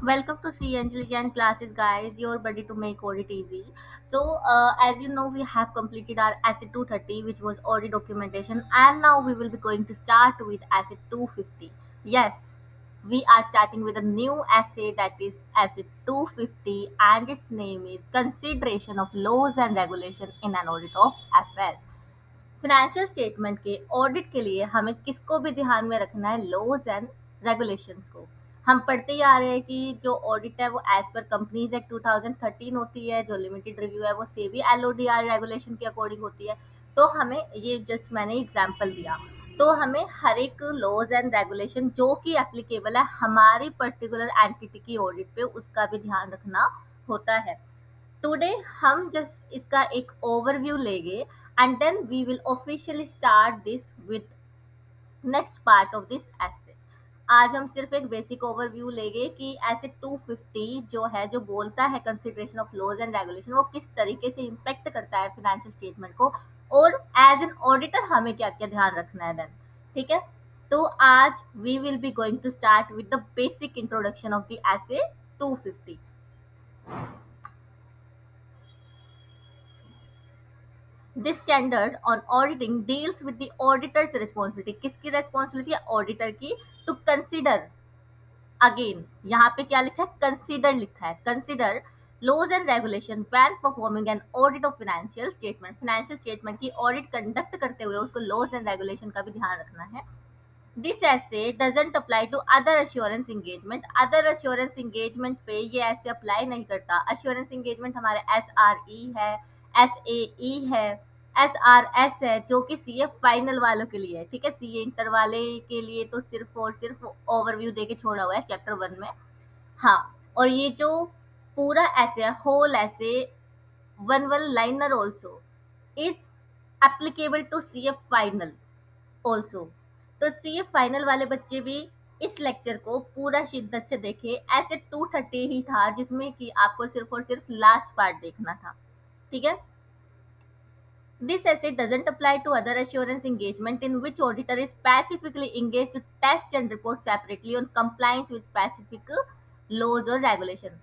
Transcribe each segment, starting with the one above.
Welcome to C Anjali Jain classes, guys. Your buddy to make audit easy. So, as you know, we have completed our Asset 230, which was audit documentation, and now we will be going to start with Asset 250. Yes, we are starting with a new essay that is Asset 250, and its name is Consideration of Laws and Regulation in an Audit of FS. Financial statement के audit के लिए हमें किसको भी ध्यान में रखना है, लॉज एंड रेगुलेशंस को। हम पढ़ते ही आ रहे हैं कि जो ऑडिट है वो एज पर कंपनीज एक्ट 2013 होती है, जो लिमिटेड रिव्यू है वो सेबी एलओडीआर रेगुलेशन के अकॉर्डिंग होती है। तो हमें ये जस्ट मैंने एग्जांपल दिया, तो हमें हर एक लॉज एंड रेगुलेशन जो कि एप्लीकेबल है हमारी पर्टिकुलर एंटिटी की ऑडिट पे, उसका भी ध्यान रखना होता है। टुडे हम जस्ट इसका एक ओवरव्यू लेंगे and then we will officially start this with next part of this asset. आज हम सिर्फ एक बेसिक ओवरव्यू लेंगे कि एसेट 250 जो है, जो बोलता है consideration of laws and regulation, वो किस तरीके से इम्पेक्ट करता है फाइनेंशियल स्टेटमेंट को, और एज एन ऑडिटर हमें क्या क्या ध्यान रखना है देन। ठीक है, तो आज we will be going to start with the basic introduction of the asset 250। This standard on auditing deals with the auditor's responsibility। किसकी responsibility है? ऑडिटर की। to consider, अगेन यहाँ पे क्या लिखा है? कंसिडर लिखा है। Consider laws and regulation when performing an audit of financial statement. Financial statement की ऑडिट कंडक्ट करते हुए उसको लॉज एंड रेगुलेशन का भी ध्यान रखना है। This SA doesn't apply to other assurance engagement. Other assurance engagement पे ये ऐसे अप्लाई नहीं करता। अश्योरेंस इंगेजमेंट हमारे SRE है, SAE है, SRS है, जो कि CA फाइनल वालों के लिए है। ठीक है, CA इंटर वाले के लिए तो सिर्फ और सिर्फ ओवरव्यू दे के छोड़ा हुआ है चैप्टर 1 में। हाँ, और ये जो पूरा SA whole SA one one liner also is applicable to CA final also. तो सीए फाइनल वाले बच्चे भी इस लेक्चर को पूरा शिद्दत से देखे। ऐसे 230 ही था जिसमें कि आपको सिर्फ और सिर्फ लास्ट पार्ट देखना था। ठीक है, this essay doesn't apply to other assurance engagement in which auditor is specifically engaged to test and report separately on compliance with specific laws or regulation।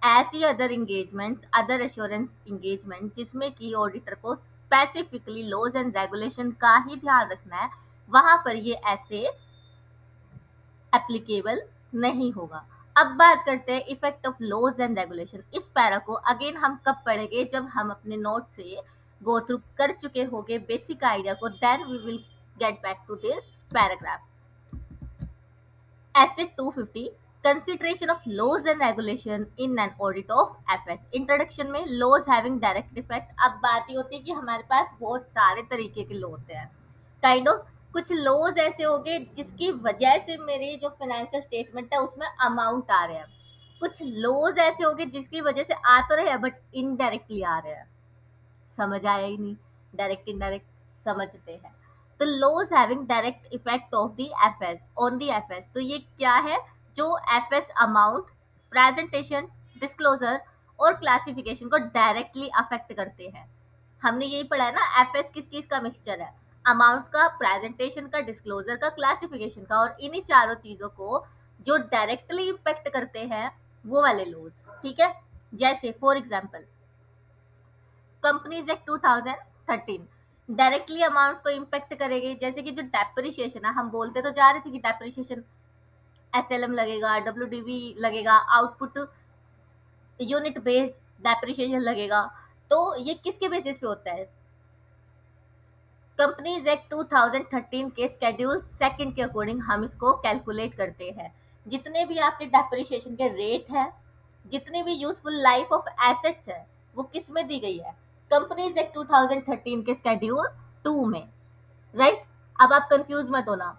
ऐसी other engagement, other assurance engagement जिसमें कि auditor को specifically laws and regulation का ही ध्यान रखना है, वहां पर ये ऐसे एप्लीकेबल नहीं होगा। अब बात करते हैं effect of laws and regulation. इस पैरा को अगेन हम कब पढ़ेंगे? जब हम अपने नोट से गो थ्रू कर चुके होंगे बेसिक आइडिया को, then we will get back to this paragraph. Asset 250 consideration of laws and regulation in an audit of FS। Introduction में laws having direct effect। अब बात ये होती है कि हमारे पास बहुत सारे तरीके के लॉ होते हैं। काइंड ऑफ कुछ लॉज ऐसे हो गए जिसकी वजह से मेरी जो फाइनेंशियल स्टेटमेंट है उसमें अमाउंट आ रहे हैं। कुछ लॉज ऐसे हो गए जिसकी वजह से आ तो रहे हैं बट इनडायरेक्टली आ रहे हैं। समझ आया ही नहीं? डायरेक्ट इनडायरेक्ट समझते हैं। तो laws having direct effect of the FS on the FS, तो ये क्या है? जो एफएस अमाउंट, प्रेजेंटेशन, डिस्क्लोजर और क्लासिफिकेशन को डायरेक्टली अफेक्ट करते हैं। हमने यही पढ़ा है ना, एफएस किस चीज का मिक्सचर है? अमाउंट्स का, प्रेजेंटेशन का, डिस्क्लोजर का, क्लासिफिकेशन का, और इन्हीं चारों चीजों को जो डायरेक्टली इम्पेक्ट करते हैं वो वाले लॉज। ठीक है, जैसे for example companies act 2013 directly amounts को इम्पेक्ट करेगी। जैसे कि जो डेप्रिसिएशन है, हम बोलते तो जा रहे थे कि डेप्रिसिएशन SLM लगेगा, WDV लगेगा, आउटपुट यूनिट बेस्ड डेप्रिसिएशन लगेगा। तो ये किसके बेसिस पे होता है? कंपनीज एक्ट 2013 के शेड्यूल सेकंड के अकॉर्डिंग हम इसको कैलकुलेट करते हैं। जितने भी आपके डेप्रिसिएशन के रेट है, जितनी भी यूजफुल लाइफ ऑफ एसेट्स है, वो किस में दी गई है? कंपनीज एक्ट 2013 के शेड्यूल 2 में। राइट, अब आप कंफ्यूज मत होना।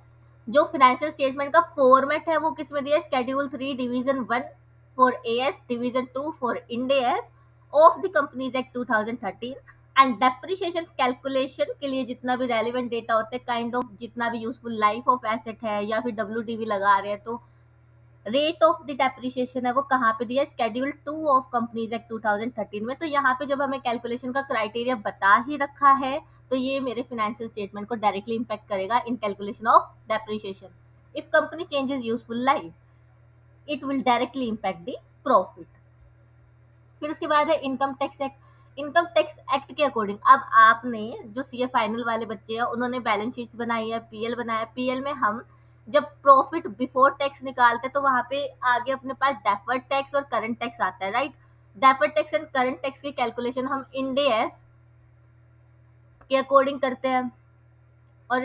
जो फाइनेंशियल स्टेटमेंट का फॉर्मेट है वो किस में दिया है? Schedule 3 division 1 for AS, division 2 for Ind AS of the companies act 2013। And depreciation calculation के लिए जितना भी रेलिवेंट डेटा होता है, काइंड ऑफ जितना भी यूजफुल लाइफ ऑफ एसेट है या फिर WDV लगा रहे हैं, तो रेट ऑफ द डेप्रिसिएशन है वो कहाँ पे दिया है? शेड्यूल 2 ऑफ कंपनीज एक्ट 2013 में। तो यहाँ पे जब हमें कैलकुलेशन का क्राइटेरिया बता ही रखा है तो ये मेरे फाइनेंशियल स्टेटमेंट को डायरेक्टली इंपैक्ट करेगा इन calculation of depreciation. If company changes useful life, it will directly impact the profit. फिर उसके बाद है income tax act. Income tax act के अकॉर्डिंग अब आपने जो सीए फाइनल वाले बच्चे हैं उन्होंने बैलेंस शीट्स बनाई है, पीएल बनाया, पीएल में हम जब प्रॉफिट बिफोर टैक्स निकालते हैं तो वहां पे आगे अपने पास डेफर्ड टैक्स और करंट टैक्स आता है, right. Deferred tax and current tax की कैलकुलेशन हम इंड एएस के अकॉर्डिंग करते हैं, और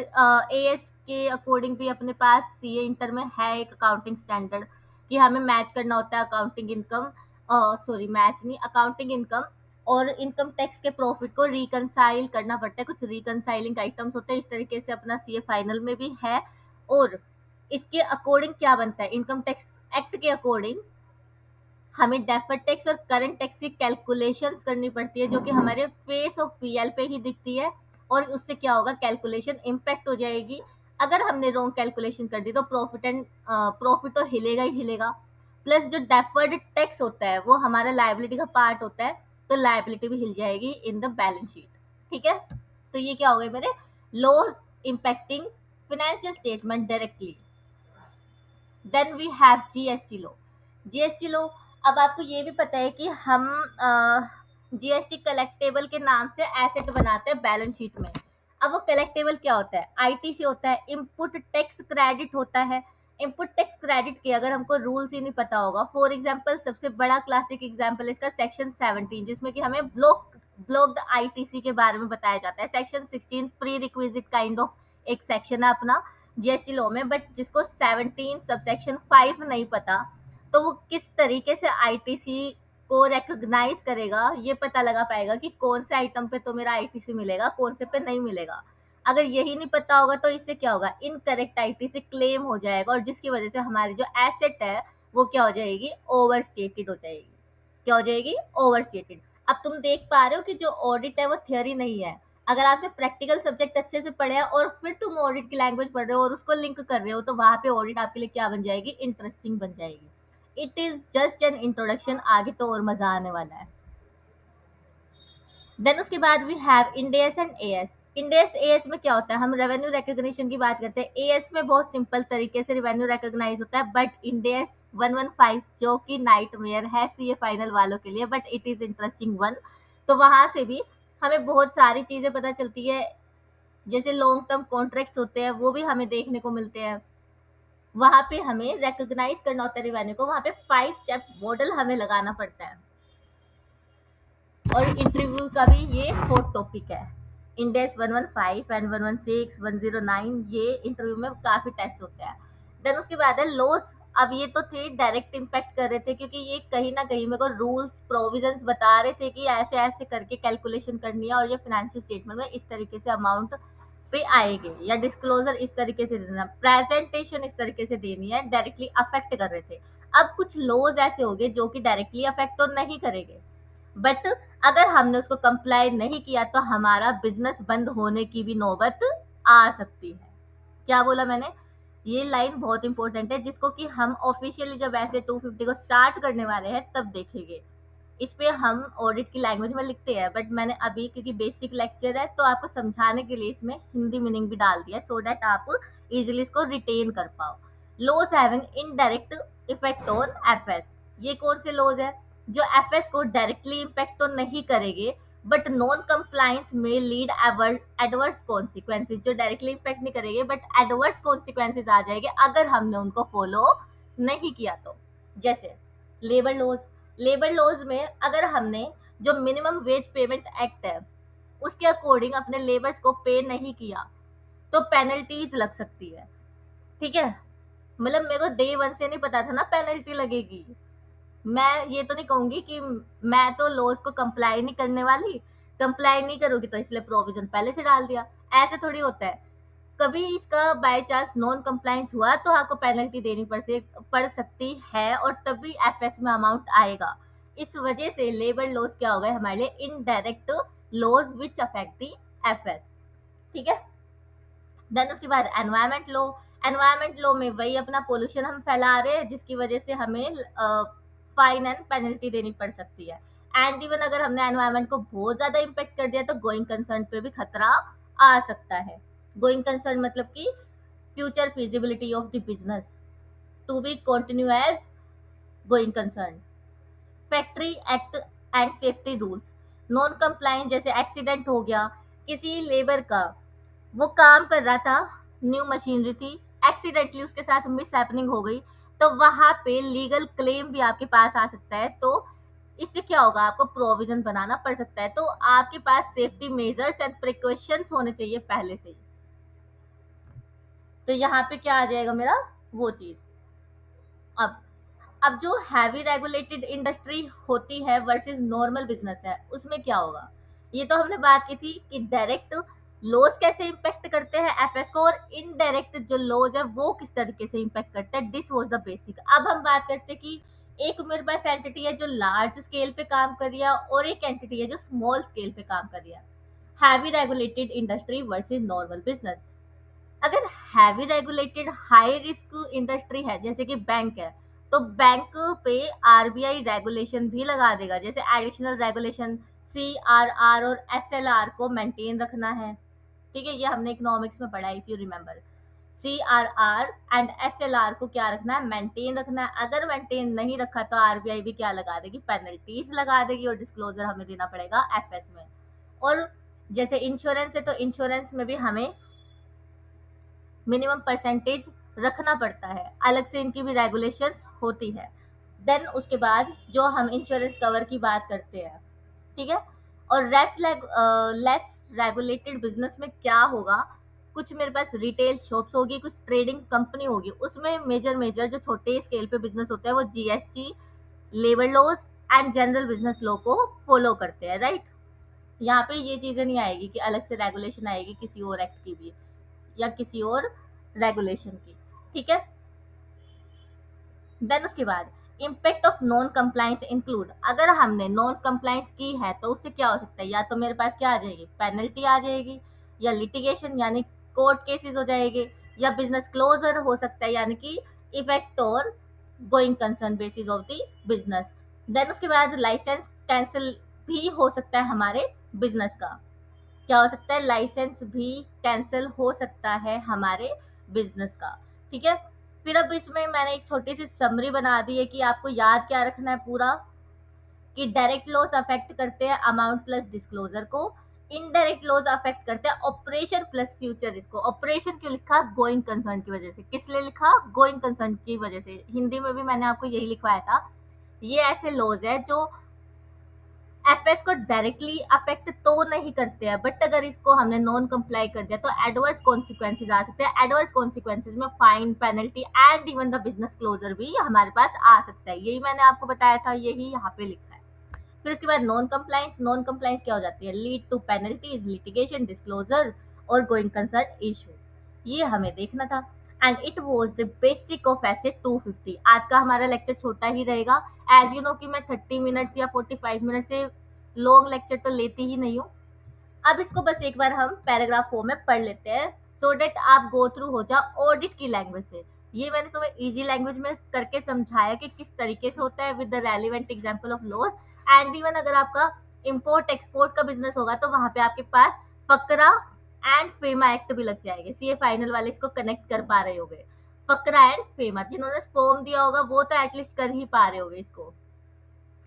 एएस के अकॉर्डिंग भी अपने पास सीए इंटर में है एक अकाउंटिंग स्टैंडर्ड कि हमें मैच करना होता है अकाउंटिंग इनकम, सॉरी मैच नहीं, अकाउंटिंग इनकम और इनकम टैक्स के प्रॉफिट को रिकनसाइल करना पड़ता है, कुछ रिकनसाइलिंग आइटम्स होते हैं, इस तरीके से अपना सीए फाइनल में भी है। और इसके अकॉर्डिंग क्या बनता है, इनकम टैक्स एक्ट के अकॉर्डिंग हमें डेफर्ड टैक्स और करंट टैक्स की कैलकुलेशंस करनी पड़ती है जो कि हमारे फेस ऑफ पीएल पे ही दिखती है, और उससे क्या होगा, कैलकुलेशन इम्पैक्ट हो जाएगी। अगर हमने रॉन्ग कैलकुलेशन कर दी तो प्रॉफिट तो हिलेगा ही हिलेगा, प्लस जो डेफर्ड टैक्स होता है वो हमारा लायबिलिटी का पार्ट होता है, तो लायबिलिटी भी हिल जाएगी इन द बैलेंस शीट। ठीक है, तो ये क्या हो गए मेरे laws impacting financial statement directly. Then we have GST law. GST law, अब आपको ये भी पता है कि हम जीएसटी कलेक्टेबल के नाम से एसेट बनाते हैं बैलेंस शीट में। अब वो कलेक्टेबल क्या होता है, आईटीसी होता है, इनपुट टैक्स क्रेडिट होता है। इनपुट टैक्स क्रेडिट के अगर हमको रूल्स ही नहीं पता होगा, फॉर एग्जांपल सबसे बड़ा क्लासिक एग्जांपल इसका सेक्शन 17 जिसमें कि हमें ब्लॉक्ड आईटीसी के बारे में बताया जाता है। Section 16 pre requisite kind of एक सेक्शन है अपना जीएसटी लॉ में, बट जिसको 17 सबसेक्शन 5 नहीं पता तो वो किस तरीके से आईटीसी को रिकॉग्नाइज करेगा, ये पता लगा पाएगा कि कौन से आइटम पे तो मेरा आईटीसी मिलेगा, कौन से पे नहीं मिलेगा। अगर यही नहीं पता होगा तो इससे क्या होगा, इनकरेक्ट आईटीसी क्लेम हो जाएगा और जिसकी वजह से हमारी जो एसेट है वो क्या हो जाएगी, ओवर स्टेटेड हो जाएगी। क्या हो जाएगी, ओवर स्टेटेड। अब तुम देख पा रहे हो कि जो ऑडिट है वो थियोरी नहीं है। अगर आपने प्रैक्टिकल सब्जेक्ट अच्छे से पढ़े हैं और फिर तुम ऑडिट की लैंग्वेज पढ़ रहे हो और उसको लिंक कर रहे हो तो वहां पे ऑडिट आपके लिए क्या बन जाएगी, इंटरेस्टिंग बन जाएगी। It is just an introduction, आगे तो और मजा आने वाला है। देन उसके बाद we have Ind and AS. Ind AS में क्या होता है, हम रेवेन्यू रिकॉग्निशन की बात करते हैं। एएस में बहुत सिंपल तरीके से रेवेन्यू रिकॉग्नाइज होता है, बट इंडेस 115 जो कि नाइटमेयर है सीए फाइनल वालों के लिए, but it is interesting one. तो वहां से भी हमें बहुत सारी चीजें पता चलती है, जैसे लॉन्ग टर्म कॉन्ट्रैक्ट्स होते हैं वो भी हमें देखने को मिलते हैं। वहां पे हमें रिकॉग्नाइज करना होता है रेवेन्यू को, वहां पे 5 स्टेप मॉडल हमें लगाना पड़ता है। और इंटरव्यू का भी ये हॉट टॉपिक है। इंडेक्स 115 एंड 116 109 ये इंटरव्यू में काफी टेस्ट होते हैं। देन उसके बाद है लॉस। अब ये तो थे डायरेक्ट इम्पैक्ट कर रहे थे क्योंकि ये कहीं ना कहीं मेरे को रूल्स प्रोविजंस बता रहे थे कि ऐसे ऐसे करके कैलकुलेशन करनी है और ये फाइनेंशियल स्टेटमेंट में इस तरीके से अमाउंट पे आएंगे, या डिस्क्लोजर इस तरीके से देना, प्रेजेंटेशन इस तरीके से देनी है, डायरेक्टली अफेक्ट कर रहे थे। अब कुछ लॉज ऐसे हो गए जो कि डायरेक्टली अफेक्ट तो नहीं करेंगे, बट अगर हमने उसको कंप्लाई नहीं किया तो हमारा बिजनेस बंद होने की भी नौबत आ सकती है। क्या बोला मैंने, ये लाइन बहुत इंपॉर्टेंट है जिसको कि हम ऑफिशियली जब ऐसे 250 को स्टार्ट करने वाले हैं तब देखेंगे। इस पे हम ऑडिट की लैंग्वेज में लिखते हैं, बट मैंने अभी क्योंकि बेसिक लेक्चर है तो आपको समझाने के लिए इसमें हिंदी मीनिंग भी डाल दिया सो दैट आप इजिली इसको रिटेन कर पाओ। Loss having indirect effect on FS. ये कौन से लॉज है जो एफएस को डायरेक्टली इम्पैक्ट तो नहीं करेंगे, बट नॉन कंप्लायंस में लीड एडवर्स कॉन्सिक्वेंसेज, जो डायरेक्टली इम्पैक्ट नहीं करेंगे बट एडवर्स कॉन्सिक्वेंसेज आ जाएंगे अगर हमने उनको फॉलो नहीं किया तो। जैसे लेबर लॉज। लेबर लॉज में अगर हमने जो मिनिमम वेज पेमेंट एक्ट है उसके अकॉर्डिंग अपने लेबर्स को पे नहीं किया तो पेनल्टीज लग सकती है। ठीक है, मतलब मेरे को डे वन से नहीं पता था ना पेनल्टी लगेगी। मैं ये तो नहीं कहूंगी कि मैं तो लॉज को कंप्लाई नहीं करने वाली, कंप्लाई नहीं करूंगी तो इसलिए प्रोविजन पहले से डाल दिया, ऐसे थोड़ी होता है। कभी इसका बाय चांस नॉन कंप्लायंस हुआ तो आपको पेनल्टी देनी पड़ सकती है और तभी एफएस में अमाउंट आएगा। इस वजह से लेबर लॉज क्या हो गए हमारे लिए, indirect laws which affect the FS. ठीक है, देन उसके बाद एनवायरमेंट लॉ। एनवायरमेंट लॉ में वही अपना पोल्यूशन हम फैला रहे हैं जिसकी वजह से हमें फाइन एंड पेनल्टी देनी पड़ सकती है। एंड इवन अगर हमने एनवायरमेंट को बहुत ज्यादा इम्पेक्ट कर दिया तो गोइंग कंसर्न पे भी खतरा आ सकता है। गोइंग कंसर्न मतलब कि future feasibility of the business to be continue as going concern. Factory act and safety rules, non compliance जैसे एक्सीडेंट हो गया किसी लेबर का, वो काम कर रहा था, न्यू मशीनरी थी, एक्सीडेंटली उसके साथ मिस हैपनिंग हो गई, तो वहां पे लीगल क्लेम भी आपके पास आ सकता है। तो इससे क्या होगा, आपको प्रोविजन बनाना पड़ सकता है। तो आपके पास सेफ्टी मेजर्स एंड प्रिकॉशंस होने चाहिए पहले से ही। तो यहाँ पे क्या आ जाएगा मेरा, वो चीज। अब अब जो हैवी रेगुलेटेड इंडस्ट्री होती है वर्सेस नॉर्मल बिजनेस है, उसमें क्या होगा। ये तो हमने बात की थी कि डायरेक्ट लॉज कैसे इम्पेक्ट करते हैं एफएस को, और इनडायरेक्ट जो लॉज है वो किस तरीके से इम्पेक्ट करते हैं। This was the basic. अब हम बात करते हैं कि एक मेरे पास एंटिटी है जो लार्ज स्केल पे काम कर रही है, और एक एंटिटी है जो स्मॉल स्केल पे काम कर रही है। Heavy regulated industry versus normal business. अगर heavy regulated high risk industry है जैसे कि बैंक है, तो बैंक पे आरबीआई रेगुलेशन भी लगा देगा, जैसे एडिशनल रेगुलेशन सीआरआर और एसएलआर को मेंटेन रखना है। ठीक है, ये हमने इकोनॉमिक्स में पढ़ा है, if you remember. CRR and SLR को क्या रखना है, मेंटेन रखना है। अगर मेंटेन नहीं रखा तो आरबीआई भी क्या लगा देगी, पेनल्टीज लगा देगी, और डिस्क्लोजर हमें देना पड़ेगा एफएस में। और जैसे इंश्योरेंस है, तो इंश्योरेंस में भी हमें मिनिमम परसेंटेज रखना पड़ता है, अलग से इनकी भी रेगुलेशंस होती है। देन उसके बाद जो हम इंश्योरेंस कवर की बात करते हैं, ठीक है। और लेस रेगुलेटेड बिजनेस में क्या होगा, कुछ मेरे पास रिटेल शॉप्स होगी, कुछ ट्रेडिंग कंपनी होगी, उसमें मेजर मेजर जो छोटे स्केल पे बिजनेस होता है वो GST, labour laws and general business law को फॉलो करते हैं, राइट। यहाँ पे ये चीजें नहीं आएगी कि अलग से रेगुलेशन आएगी किसी और एक्ट की भी, या किसी और रेगुलेशन की। ठीक है। देन उसके बाद impact of non compliance include, अगर हमने नॉन कंप्लाइंस की है तो उससे क्या हो सकता है, या तो मेरे पास क्या आ जाएगी, पेनल्टी आ जाएगी, या लिटिगेशन यानी कोर्ट केसेस हो जाएंगे, या बिजनेस क्लोजर हो सकता है, यानी कि इफेक्ट और going concern basis of the business. Then उसके बाद लाइसेंस कैंसिल भी हो सकता है हमारे बिजनेस का। क्या हो सकता है, लाइसेंस भी कैंसिल हो सकता है हमारे बिजनेस का। ठीक है। फिर अब इसमें मैंने एक छोटी सी समरी बना दी है कि आपको याद क्या रखना है पूरा, कि डायरेक्ट लॉस अफेक्ट करते हैं अमाउंट प्लस डिस्क्लोजर को, इनडायरेक्ट लॉस अफेक्ट करते हैं ऑपरेशन प्लस फ्यूचर रिस्क को। ऑपरेशन क्यों लिखा, गोइंग कंसर्न की वजह से। किस लिए लिखा, गोइंग कंसर्न की वजह से। हिंदी में भी मैंने आपको यही लिखवाया था। ये ऐसे लॉज है जो एफएस को डायरेक्टली अफेक्ट तो नहीं करते हैं, बट अगर इसको हमने नॉन कंप्लाई कर दिया तो एडवर्स कॉन्सिक्वेंसेज आ सकते हैं। एडवर्स कॉन्सिक्वेंसेज में fine, penalty and even the business closure भी हमारे पास आ सकता है। यही मैंने आपको बताया था, यही यहाँ पे लिखा है। फिर इसके बाद नॉन कंप्लाइंस। नॉन कंप्लाइंस क्या हो जाती है, lead to penalties, litigation, disclosure और गोइंग कंसर्न इश्यूज। ये हमें देखना था। And it was the basic of SA 250। आज का हमारा लेक्चर छोटा ही रहेगा, एज यू नो कि मैं 30 मिनट्स या 45 मिनट से लॉन्ग लेक्चर तो लेती ही नहीं हूँ। अब इसको बस एक बार हम पैराग्राफ 4 में पढ़ लेते हैं, सो डेट आप गो थ्रू हो जाओ ऑडिट की लैंग्वेज से। ये मैंने तुम्हें इजी लैंग्वेज में करके समझाया कि किस तरीके से होता है, with the relevant example of laws. And even अगर आपका इंपोर्ट एक्सपोर्ट का बिजनेस होगा तो वहां पे आपके पास फकरा एंड फेमा एक्ट भी लग जाएंगे। सीए फाइनल वाले इसको कनेक्ट कर पा रहे होंगे। फकरा एंड फेमा, जिन्होंने फॉर्म दिया होगा वो तो एटलीस्ट कर ही पा रहे होंगे इसको,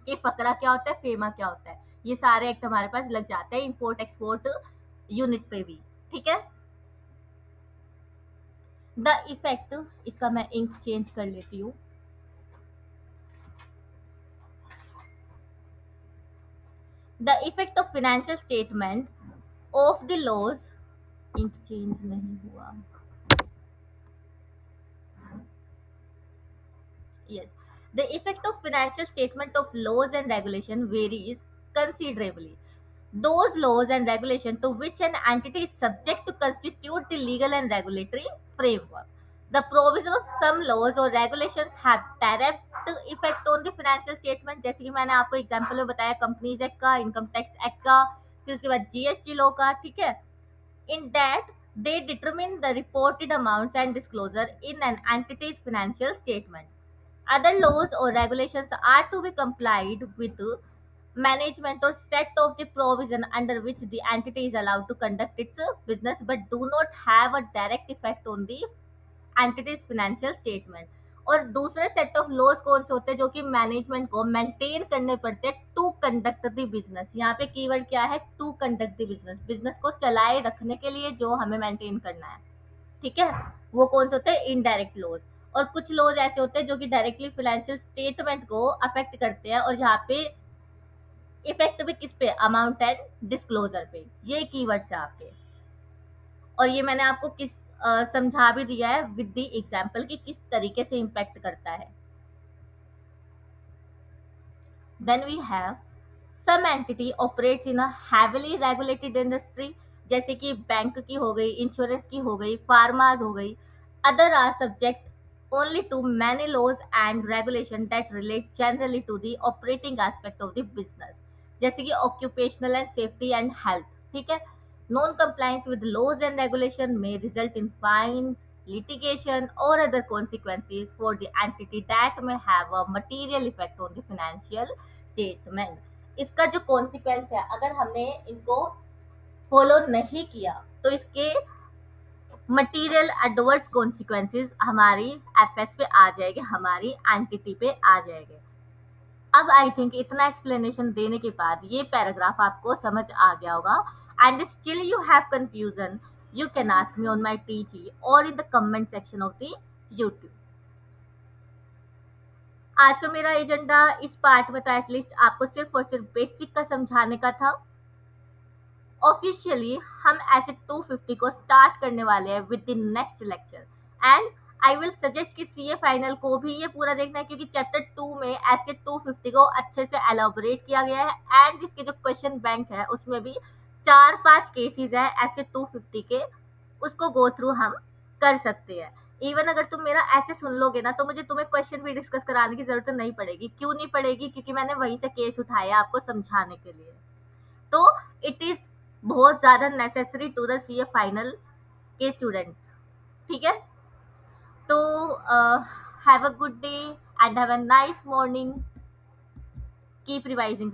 कि फकरा क्या होता है, फेमा क्या होता है। ये सारे एक्ट हमारे पास लग जाते हैं इंपोर्ट एक्सपोर्ट यूनिट पे भी। ठीक है। द इफेक्ट, इसका मैं इंक चेंज कर लेती हूँ। The effect of financial statement of the laws, ink change नहीं हुआ, yes, the effect of financial statement of laws and regulation varies considerably. Those laws and regulation to which an entity is subject to constitute the legal and regulatory framework. The provision of some laws or regulations have direct effect on the financial statement, जैसे कि मैंने आपको example में बताया companies act का, income tax act का, फिर उसके बाद जीएसटी लॉ का। ठीक है। In that they determine the reported amounts and disclosure in an entity's financial statement. Other laws or regulations are to be complied with management or set of the provision under which the entity is allowed to conduct its business, but do not have a direct effect on the entity's financial statement. और दूसरे set of laws कौन से होते हैं जो कि management को maintain करने पड़ते हैं टू कंडक्ट द बिजनेस। यहाँ पे कीवर्ड क्या है, to conduct the business, business को चलाए रखने के लिए जो हमें मेंटेन करना है, ठीक है। वो कौन से होते हैं, इनडायरेक्ट लॉज। और कुछ लॉज ऐसे होते हैं जो कि डायरेक्टली फाइनेंशियल स्टेटमेंट को अफेक्ट करते हैं, और यहाँ पे इफेक्ट भी किस पे, अमाउंट एंड डिस्क्लोजर पे। ये कीवर्ड्स है आपके। और ये मैंने आपको समझा भी दिया है विद द एग्जांपल कि किस तरीके से इम्पैक्ट करता है। Then we have some entity operates in a heavily regulated industry, जैसे कि बैंक की हो गई, इंश्योरेंस की हो गई, फार्माज हो गई। Other are subject only to many laws and regulation that relate generally to the operating aspect of the business, जैसे कि occupational and safety and health, ठीक है। non compliance with laws and regulation may result in fines, litigation or other consequences for the entity that may have a material effect on the financial statement। इसका जो consequence है, अगर हमने इनको follow नहीं किया तो इसके मटीरियल एडवर्स कॉन्सिक्वेंसेस हमारी एफएस पे आ जाएंगे, हमारी एंटिटी पे आ जाएंगे। अब आई थिंक इतना एक्सप्लेनेशन देने के बाद ये पैराग्राफ आपको समझ आ गया होगा। And still you have confusion, you can ask me on my TG और in the comment section of the YouTube. आज का मेरा एजेंडा इस पार्ट में था, एटलीस्ट आपको सिर्फ और सिर्फ बेसिक का समझाने का था। ऑफिशियली हम एसेट 250 को स्टार्ट करने वाले हैं with the next lecture. And I will suggest कि सीए फाइनल को भी ये पूरा देखना है, क्योंकि चैप्टर 2 में एसेट 250 को अच्छे से एलोबरेट किया गया है। एंड इसके जो क्वेश्चन बैंक है उसमें भी 4-5 केसेस है एसेट 250 के, उसको गो थ्रू हम कर सकते हैं। इवन अगर तुम मेरा ऐसे सुन लोगे ना तो मुझे तुम्हें क्वेश्चन भी डिस्कस कराने की जरूरत नहीं पड़ेगी। क्यों नहीं पड़ेगी, क्योंकि मैंने वहीं से केस उठाया आपको समझाने के लिए। तो इट इज बहुत ज्यादा necessary to the CA final के स्टूडेंट्स, ठीक है। तो have a good day and have a nice morning, keep revising.